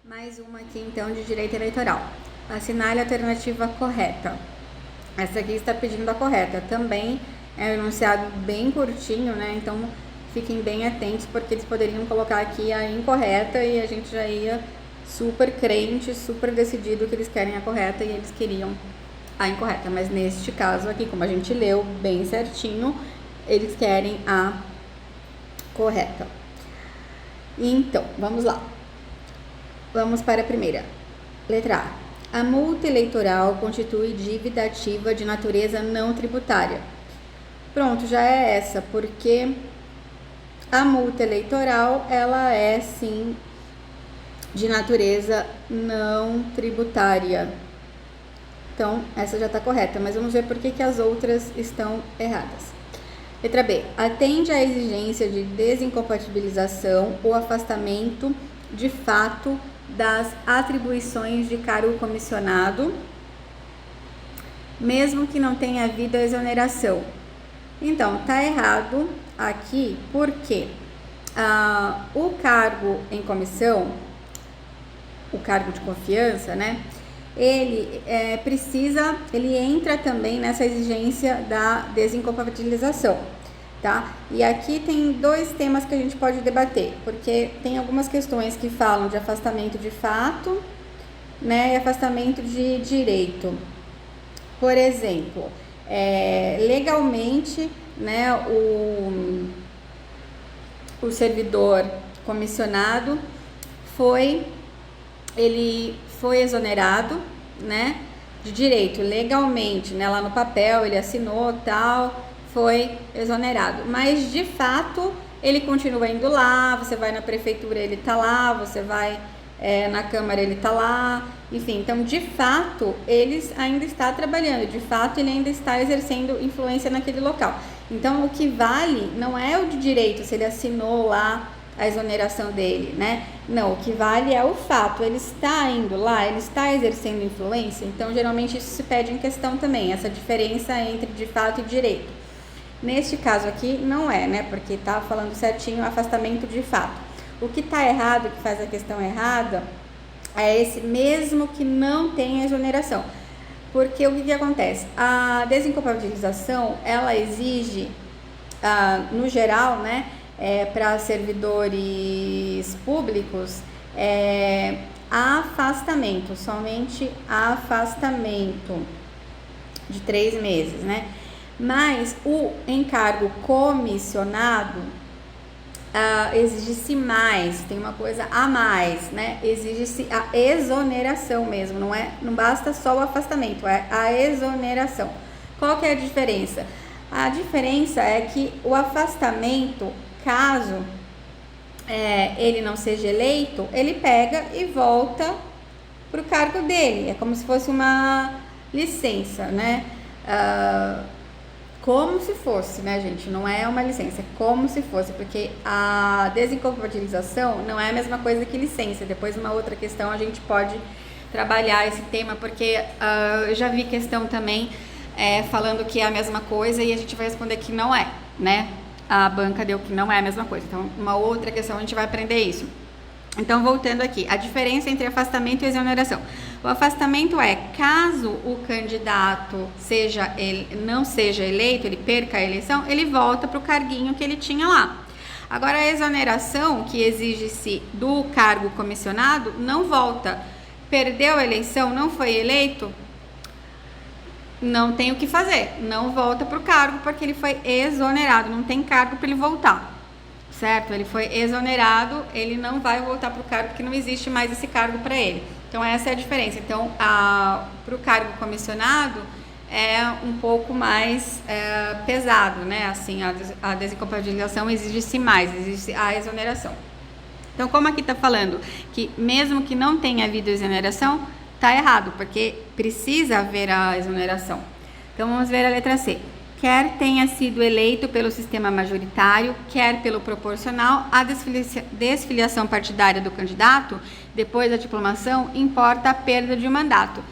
Mais uma aqui então de direito eleitoral. Assinale a alternativa correta. Essa aqui está pedindo a correta. Também é um enunciado bem curtinho, né? Então fiquem bem atentos, porque eles poderiam colocar aqui a incorreta e a gente já ia super crente, super decidido que eles querem a correta e eles queriam a incorreta. Mas neste caso aqui, como a gente leu bem certinho, eles querem a correta. Então, vamos lá. Vamos para a primeira. Letra A. A multa eleitoral constitui dívida ativa de natureza não tributária. Pronto, já é essa, porque a multa eleitoral, ela é sim de natureza não tributária. Então, essa já está correta, mas vamos ver por que as outras estão erradas. Letra B. Atende à exigência de desincompatibilização ou afastamento de fato das atribuições de cargo comissionado, mesmo que não tenha havido a exoneração. Então, tá errado aqui, porque o cargo em comissão, o cargo de confiança, né, ele entra também nessa exigência da desincompatibilização, tá? E aqui tem dois temas que a gente pode debater, porque tem algumas questões que falam de afastamento de fato, né, e afastamento de direito. Por exemplo, legalmente, né, o servidor comissionado ele foi exonerado, né, de direito, legalmente, né, lá no papel ele assinou, tal, foi exonerado, mas de fato ele continua indo lá, você vai na prefeitura, ele tá lá, você vai na Câmara, ele tá lá, enfim, então de fato ele ainda está trabalhando, de fato ele ainda está exercendo influência naquele local. Então o que vale não é o de direito, se ele assinou lá a exoneração dele, né? Não, o que vale é o fato, ele está indo lá, ele está exercendo influência, então geralmente isso se pede em questão também, essa diferença entre de fato e direito. Neste caso aqui não é, né? Porque tá falando certinho afastamento de fato. O que tá errado, que faz a questão errada, é esse mesmo que não tenha exoneração. Porque o que acontece? A desincompatibilização, ela exige, no geral, né, para servidores públicos, afastamento, somente afastamento de 3 meses, né? Mas o encargo comissionado exige-se mais, tem uma coisa a mais, né? Exige-se a exoneração mesmo, não basta só o afastamento, é a exoneração. Qual que é a diferença? A diferença é que o afastamento, caso ele não seja eleito, ele pega e volta para o cargo dele, é como se fosse uma licença, né? Como se fosse, né, gente? Não é uma licença, é como se fosse, porque a desincompatibilização não é a mesma coisa que licença. Depois, uma outra questão, a gente pode trabalhar esse tema, porque eu já vi questão também falando que é a mesma coisa e a gente vai responder que não é, né? A banca deu que não é a mesma coisa. Então, uma outra questão, a gente vai aprender isso. Então, voltando aqui, a diferença entre afastamento e exoneração. O afastamento é caso o candidato não seja eleito, ele perca a eleição, ele volta para o carguinho que ele tinha lá. Agora, a exoneração, que exige-se do cargo comissionado, não volta. Perdeu a eleição, não foi eleito, não tem o que fazer, não volta para o cargo, porque ele foi exonerado, não tem cargo para ele voltar. Certo? Ele foi exonerado, ele não vai voltar para o cargo, porque não existe mais esse cargo para ele. Então, essa é a diferença. Então, para o cargo comissionado, é um pouco mais pesado, né? Assim, a desincompatibilização exige-se mais, exige a exoneração. Então, como aqui está falando que mesmo que não tenha havido exoneração, está errado, porque precisa haver a exoneração. Então, vamos ver a letra C. Quer tenha sido eleito pelo sistema majoritário, quer pelo proporcional, a desfiliação partidária do candidato, depois da diplomação, importa a perda de um mandato.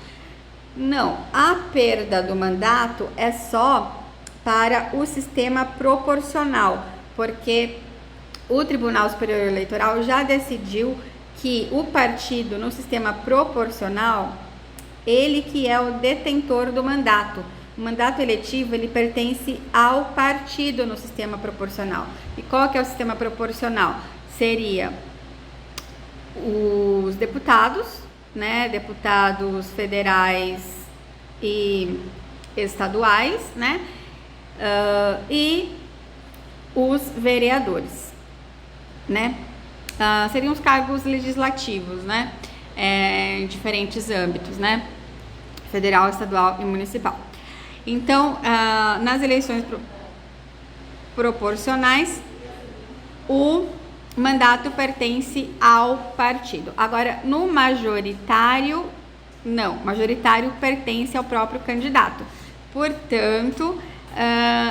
Não, a perda do mandato é só para o sistema proporcional, porque o Tribunal Superior Eleitoral já decidiu que o partido no sistema proporcional, ele que é o detentor do mandato. O mandato eletivo, ele pertence ao partido no sistema proporcional. E qual que é o sistema proporcional? Seria os deputados, né? Deputados federais e estaduais, né? E os vereadores, né? Seriam os cargos legislativos, né? Em diferentes âmbitos, né? Federal, estadual e municipal. Então, nas eleições proporcionais, o mandato pertence ao partido. Agora, no majoritário, não. Majoritário pertence ao próprio candidato. Portanto,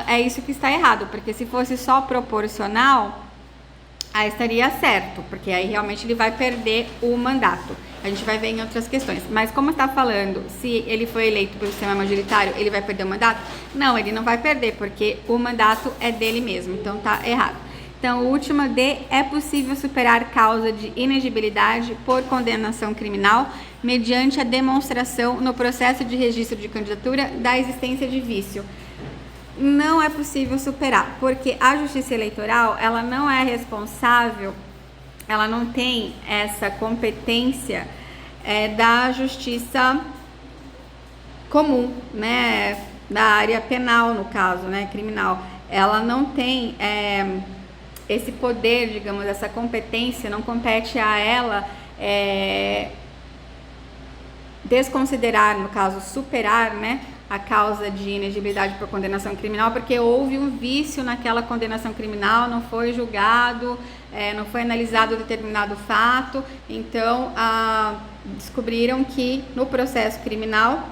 é isso que está errado, porque se fosse só proporcional, aí estaria certo, porque aí realmente ele vai perder o mandato. A gente vai ver em outras questões. Mas como está falando, se ele foi eleito pelo sistema majoritário, ele vai perder o mandato? Não, ele não vai perder, porque o mandato é dele mesmo, então tá errado. Então, o último D, é possível superar causa de inegibilidade por condenação criminal mediante a demonstração no processo de registro de candidatura da existência de vício. Não é possível superar, porque a Justiça Eleitoral, ela não é responsável, ela não tem essa competência da Justiça comum, né, da área penal, no caso, né, criminal. Ela não tem esse poder, digamos, essa competência, não compete a ela desconsiderar, no caso, superar, né, a causa de inegibilidade por condenação criminal, porque houve um vício naquela condenação criminal, não foi julgado, não foi analisado determinado fato, então descobriram que no processo criminal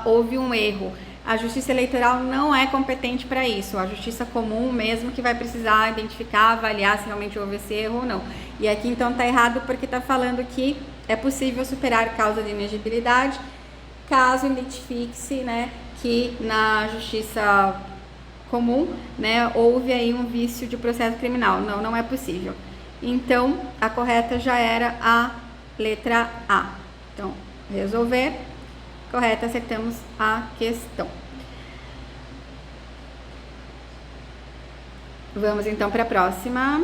houve um erro. A Justiça Eleitoral não é competente para isso, a Justiça Comum mesmo que vai precisar identificar, avaliar se realmente houve esse erro ou não. E aqui então está errado porque está falando que é possível superar causa de inegibilidade caso identifique-se, né, que na Justiça Comum, né, houve aí um vício de processo criminal. Não, não é possível. Então, a correta já era a letra A. Então, resolver. Correta, acertamos a questão. Vamos então para a próxima.